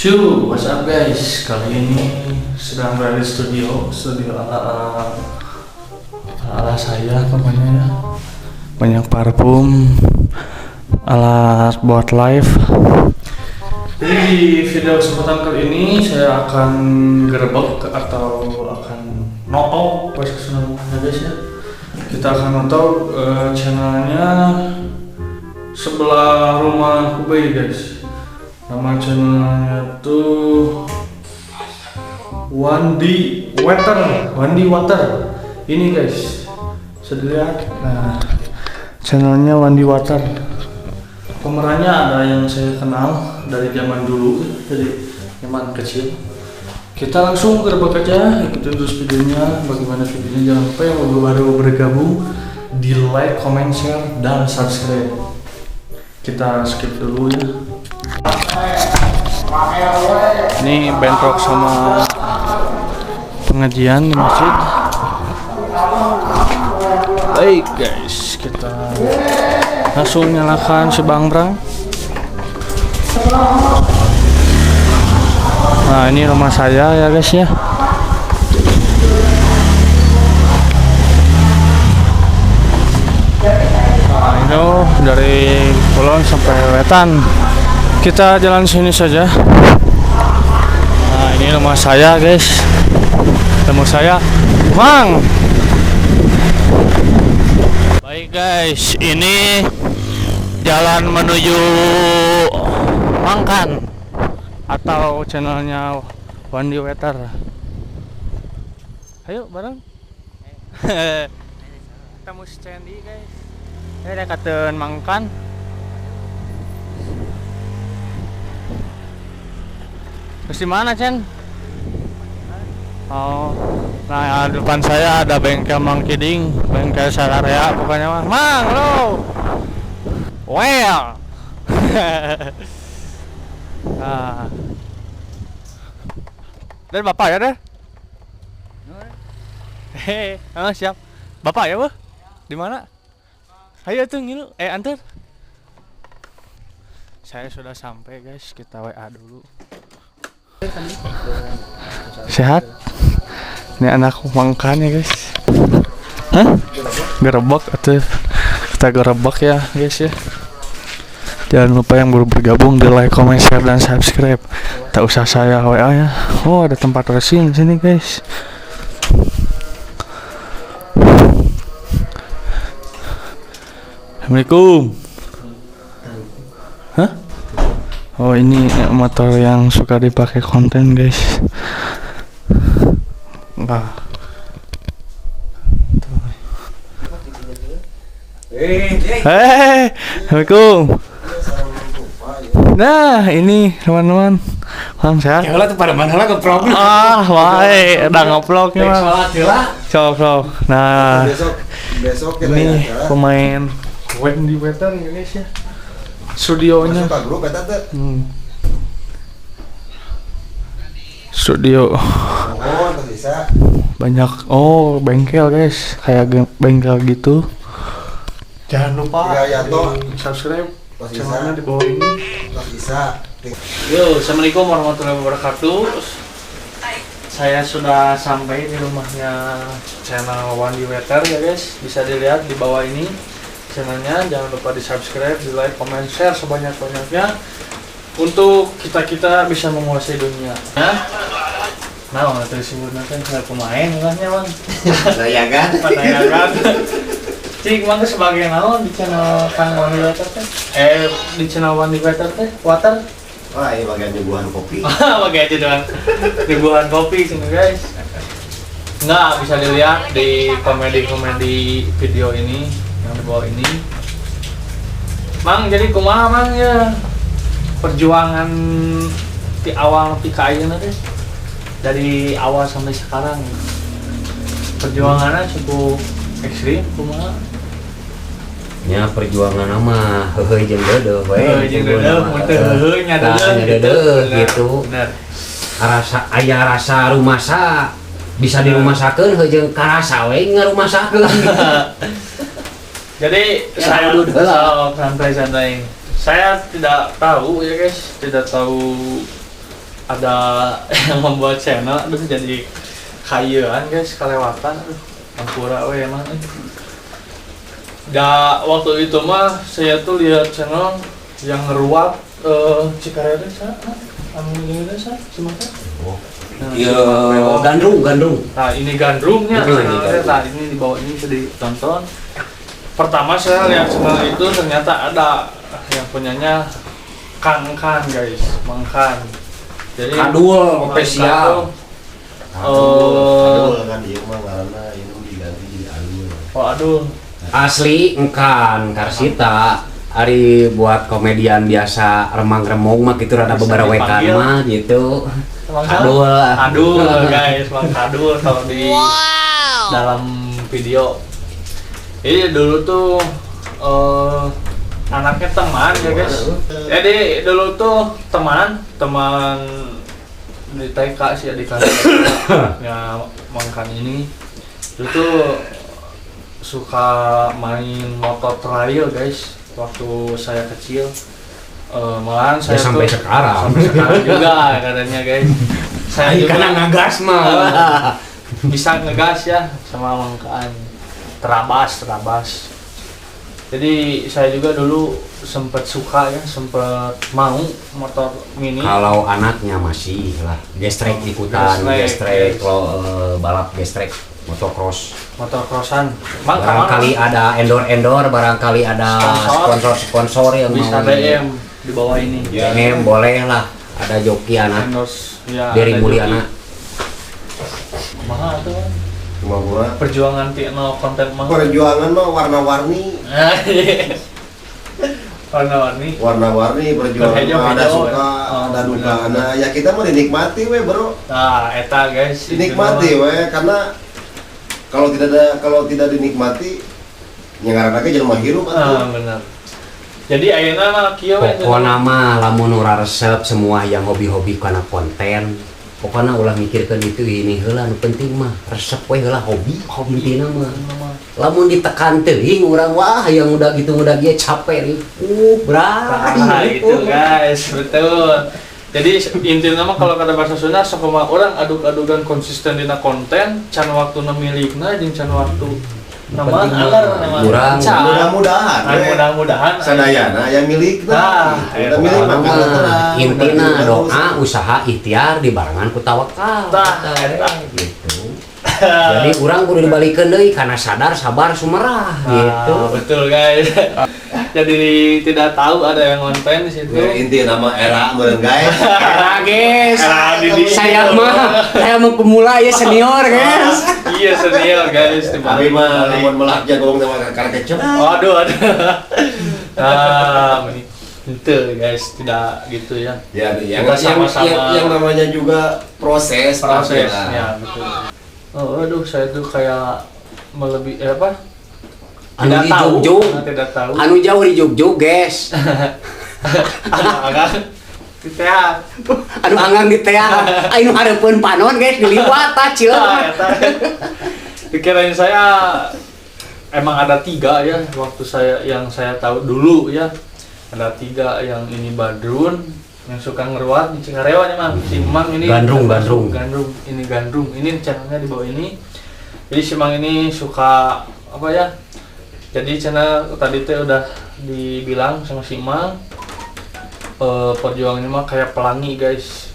What's up guys? Kali ini sedang berada di studio ala saya pokoknya ya. Banyak parfum, alat buat live. Jadi di video kesempatan kali ini saya akan gerebek atau akan notok pas kesenangannya guys ya. Kita akan notok channelnya sebelah rumah Hubei guys. Nama channelnya tuh Wandi Water. Ini guys, bisa dilihat. Nah, channelnya Wandi Water. Pemerannya ada yang saya kenal dari zaman dulu, dari zaman kecil. Kita langsung gerbek aja, ikutin terus videonya. Bagaimana videonya? Jangan lupa yang baru bergabung di like, comment, share, dan subscribe. Kita skip dulu ya. Ini bentrok sama pengajian di masjid. Baik guys, kita langsung nyalakan si Bangbrang. Nah ini rumah saya ya guys ya. Nah ini dari Kulon sampai Wetan. Kita jalan sini saja. Nah ini rumah saya guys. Temu saya Bang. Baik guys, ini jalan menuju Mangkan atau channelnya Wandi Water. Ayo bareng. Temu Candy guys. Ini deketin Mangkan. Terus di mana, Chen? Oh, nah depan saya ada bengkel Mang Kiding, bengkel Sararea pokoknya mah. Mang, lo. Well. Nah. Dan Bapak ya, deh? Siap. Bapak ya, Bu? Di mana? Ayo tuh ngilu, antar. Saya sudah sampai, guys. Kita WA dulu. Sehat? Ini anakku makan ya guys. Hah? Gerebek atau kita gerebek ya guys ya. Jangan lupa yang baru bergabung di like, comment, share, dan subscribe. Tak usah saya WA ya. Oh ada tempat resin sini guys. Assalamualaikum. Hah? Oh ini motor yang suka dipakai konten guys. Enggak. Assalamualaikum. Nah ini teman-teman, Bang sehat. Ya lah tuh pada mana lah ngeprog. Wae, udah ngeplok nih Bang. Coba. Nah, besok ini pemain Wandi Water ya guys ya. Studionya studio banyak bengkel guys, kayak bengkel gitu. Jangan lupa subscribe channelnya di bawah ini. Yo, assalamualaikum warahmatullahi wabarakatuh. Saya sudah sampai di rumahnya channel Wandi Water ya guys, bisa dilihat di bawah ini channelnya. Jangan lupa di subscribe, di like, comment, share sebanyak-banyaknya untuk kita bisa menguasai dunia ya. Nah itu disebutnya kan saya pemain lahnya Bang. Layangan cik Bang sebagai naon di channel Kang Wandi Water teh di channel Wandi Water teh Water. Wah ini bagian nyuguhan kopi. Bagian aja doang nyuguhan kopi sini guys. Nggak bisa dilihat di komedi video ini yang di bawah ini. Mang jadi kumaha Mang ya perjuangan di awal sampai ke ayeuna teh, dari awal sampai sekarang perjuangannya cukup ekstrim kumaha nya perjuangan mah heuheuy jeung deudeuh we jeung deudeuh mun teu heuheuy nya deudeuh gitu. Aya rasa rumasa bisa dirumasakeun heuh jeung karasa we ngarumasakeun. Jadi saya santai-santai. Saya tidak tahu ya guys, tidak tahu ada yang membuat channel, aduh jadi kayaan guys, kelewatan, aduh ampura we emang. Waktu itu mah saya tuh lihat channel yang ngeruap Cikarere Sumatera. Oh. Iya, gandrung. Nah ini gandrungnya, nah ini di bawah ini bisa ditonton. Pertama saya lihat channel itu ternyata ada yang punyanya Kang guys, Mang Khan. Jadi Kadul spesial. Kadul kan dia mah karena ini diganti jadi Adul. Oh Adul. Asli engkan Karsita ari buat komedian biasa remang-remong mah gitu rada beberapa wekan mah gitu. Adul guys, Mang Kadul kalau di dalam video. Jadi dulu tuh anaknya teman ya guys. Jadi dulu tuh teman di TK sih ya, di kelas ya Mang Khan ini. Itu tuh suka main motor trail guys waktu saya kecil. Malahan saya sampai tuh sekarang juga katanya guys. Saya juga karena ngegas mah bisa ngegas ya sama Mang Khan. Terabas. Jadi saya juga dulu sempat suka ya, sempat mau motor mini. Kalau anaknya masih lah gestrek ikutan, gestrek balap gestrek motocrossan. Barangkali ada endor, barangkali ada sponsor yang bisa mau BM di bawah ini. BM boleh lah, ada joki anak ya, dari Mulyana. Mahal tuh. Cuma gua Perjuangan no konten mah. perjuangan mah warna-warni perjuangan mah ada suka ada duka. Nah ya kita mau dinikmati we bro. Nah eta guys Dinikmati we karena kalau tidak dinikmati nyangaran lagi jelema hirup atuh. Benar. Jadi ayeuna mah kieu we. Pokona mah lamun ora resep semua yang hobi-hobi kana konten. Pokoknya ulah mikirkan itu ini heula nu penting mah resep we heula hobi intina mah. Lamun ditekan teuing urang wah yang udah gitu udah dia capek nih. Berat. Itu guys, betul. Jadi intinya mah kalau kata bahasa Sunda sakumaha orang aduk-adukan konsisten dina konten can waktuna milikna jeung can waktu nama kurang mudah-mudahan sadayana yang milikna milik mah intina doa usaha ikhtiar dibarengan ku tawakal gitu. Jadi urang kudu dibalikeun deui karena sadar sabar sumerah gitu. Betul guys. Jadi tidak tahu ada yang konten di situ. Ya, inti nama era meureun guys. Era guys. Saya mah pemula ya senior guys. Iya senior guys. Tapi mah lamun melak jagung teh karena kecap. Waduh. Itu guys tidak gitu ya. Ya, yang namanya juga proses. Ya betul. Oh, aduh saya tuh kayak melebihi Anu di Jogja. Tidak tahu. Anu jauh di Jogja, guys. Anu anggang di teh. Anu hareupeun panon, guys, diliwat tah cieu. Pikiran saya emang ada 3 ya waktu yang saya tahu dulu ya. Ada 3 yang ini Badrun yang suka ngeruat di Cingarewa nih Mang. Si Mang ini Gandrung. Ini Gandrung. Ini channelnya di bawah ini. Jadi si Mang ini suka apa ya? Jadi channel tadi teh udah dibilang sama si Mang perjuangannya mah kayak pelangi guys.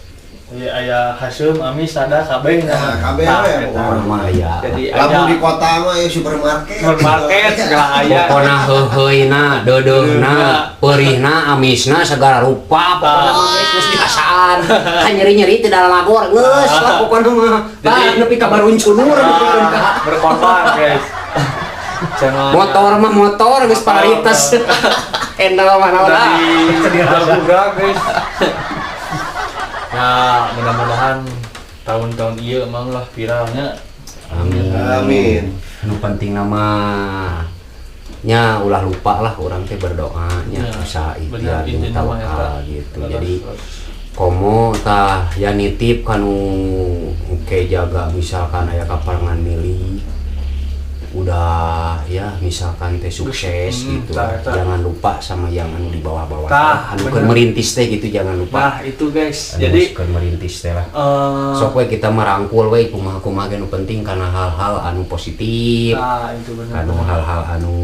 Aya Hasyum, Amis, ada kabeh nah, kabeh we ya. Jadi lamun di kota mah ya supermarket segala aya. Pokona heuheuina, deudeuhna, peurihna, amisna segala rupa pokona mah geus biasaan. Ka nyeri-nyeri teh dalam agor geus lah pokona mah. Tah nepi ka baruncunur nepikeun ka berkorban guys. Motor mah motor geus parites. Endal mana udah. Jadi budak guys. Ya mudah-mudahan tahun-tahun iya emang lah viralnya. Amin. Anu penting nama nya ulah lupa lah orang teh berdoa nya usaha ikhtiar jeung tawakal gitu. Jadi komo tah ya nitip kanu engke jaga misalkan aya kaparangan milik udah ya misalkan teh sukses gitu jangan lupa sama yang anu di bawah-bawah anu kan merintis teh gitu jangan lupa. Nah itu guys anu jadi kan merintis teh lah sok we kita merangkul we kumaha-kumaha anu penting karena hal-hal anu positif itu benar anu hal-hal anu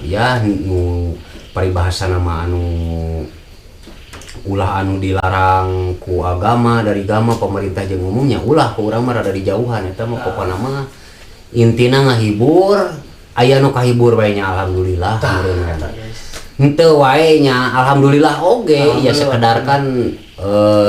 ya nu paribahasa nama anu ulah anu dilarang ku agama dari agama pemerintah jeung umumnya ulah ku urang mah rada dijauhan eta mah pokona mah intina ngahibur aya nu kahibur wae nya alhamdulillah henteu wae nya alhamdulillah oge ya sekedar kan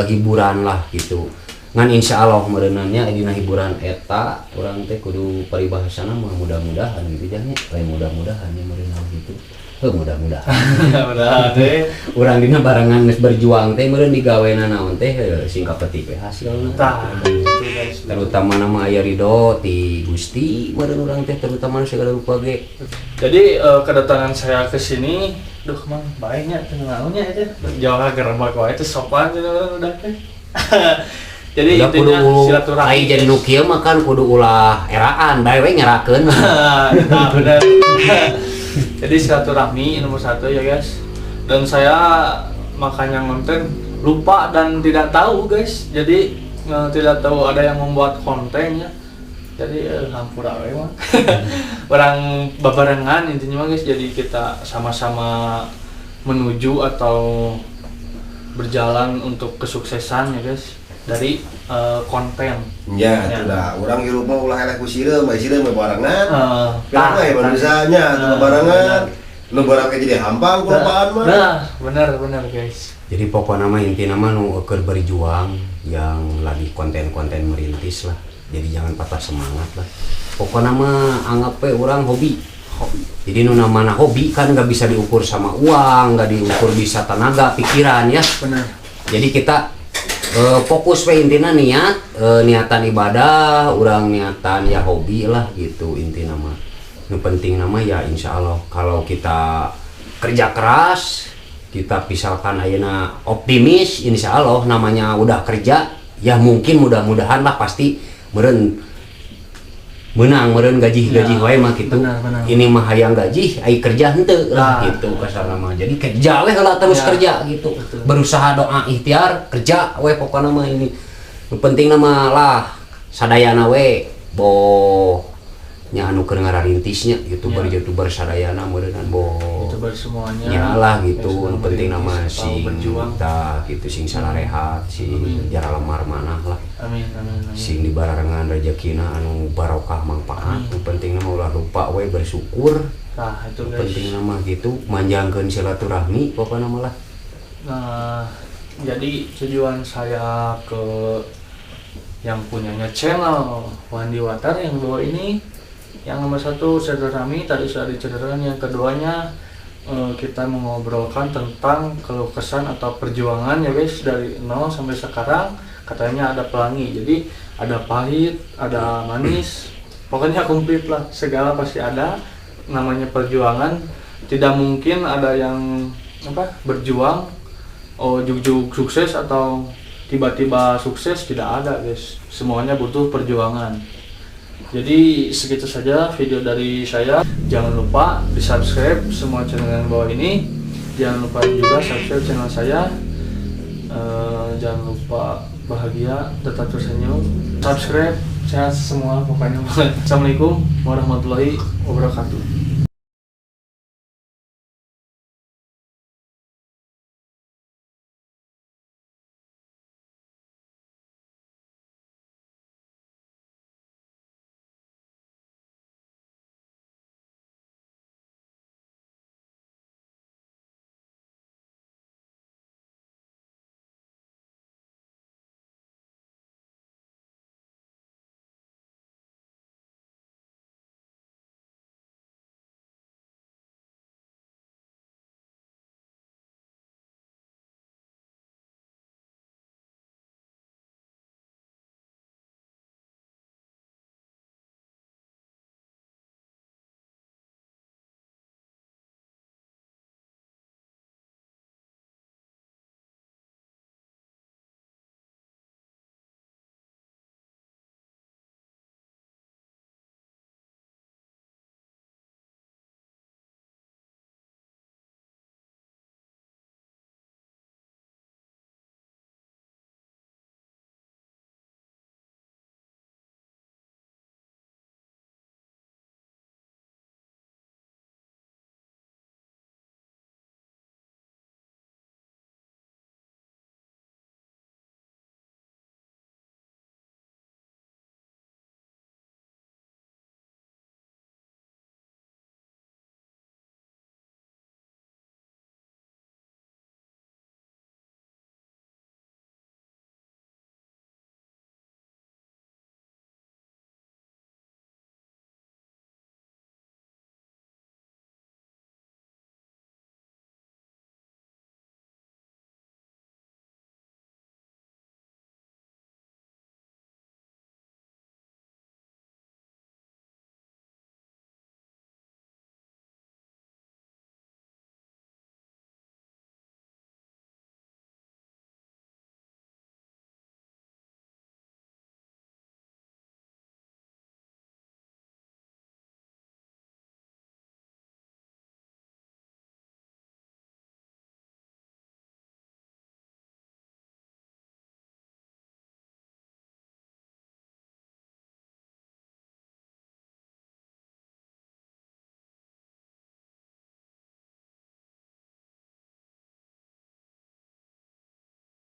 hiburan lah gitu ngan insyaallah meureunannya dina hiburan eta urang teh kudu paribahasana mah mudah-mudahan gitu nya lain mudah-mudahan nya meureunna gitu mudah-mudahan mudah-mudahan teh urang dina barengan geus berjuang teh meureun digawena naon teh singkat petik we hasilna terutama nama aya ridho ti Gusti meureun urang teh terutama segala rupa ge. Jadi kedatangan saya ke sini duh mang baiknya teh naonnya eta jauh gerebek wae teh sopan udah teh. Jadi udah intinya silaturahmi ai jadi nu kieu mah kan kudu ulah eraan bae we nyerakeun. Nah benar. Jadi silaturahmi nomor 1 ya guys. Dan saya makanya konten lupa dan tidak tahu guys. Jadi tidak tahu ada yang membuat kontennya. Jadi hampura we mah. Orang babarengan intinya mah guys. Jadi kita sama-sama menuju atau berjalan untuk kesuksesan ya guys dari konten. Ya, itulah. Urang hirup mah ulah eleh ku sireum, bae sireum barengan. Kan we manusanya barengan. Nu barang jadi hampang kelopaan mah. Nah, benar guys. Jadi pokoknya mah intinya mah nu keur berjuang yang lagi konten-konten merintis lah. Jadi jangan patah semangat lah. Pokoknya mah anggap we urang hobi. Jadi nu namana hobi kan nggak bisa diukur sama uang, nggak diukur bisa tenaga, pikiran ya. Benar. Jadi kita fokus we intinya niatan ibadah, urang niatan ya hobi lah gitu intinya mah. Nu penting nama ya insya Allah kalau kita kerja keras, kita misalkan ayeuna optimis, insya Allah namanya udah kerja ya mungkin mudah-mudahan lah pasti menang gaji wae mah gitu. Benar. Ini mah hayang gaji ai kerja henteu lah gitu kasarna mah. Jadi kerja we heula terus kerja gitu. Betul. Berusaha doa ikhtiar kerja we pokona mah ini. Nu penting nama lah sadayana we boh nya anu keur ngararintisnya youtuber sadayana meureunnan boh youtuber semuanya nyalah gitu nu penting nama sing berjuang gitu sing sararehat sing jara lemar manah lah amin. sing dibarengan rezekina anu barokah manfaat nu penting nama ulah lupa we bersyukur nah itu guys penting nama gitu manjangkeun silaturahmi pokona mah lah. Nah jadi tujuan saya ke yang punyanya channel Wandi Watar yang dua ini, yang nomor 1 silaturahmi tadi sudah diceritain, yang keduanya kita mengobrolkan tentang keluh kesah atau perjuangan ya guys dari 0 sampai sekarang. Katanya ada pelangi, jadi ada pahit, ada manis, pokoknya komplit lah, segala pasti ada. Namanya perjuangan, tidak mungkin ada yang berjuang juk-juk sukses atau tiba-tiba sukses, tidak ada guys, semuanya butuh perjuangan. Jadi segitu saja video dari saya. Jangan lupa di subscribe semua channel yang bawah ini, jangan lupa juga subscribe channel saya. Jangan lupa bahagia, tetap tersenyum, subscribe, sehat semua pokoknya. Assalamualaikum warahmatullahi wabarakatuh.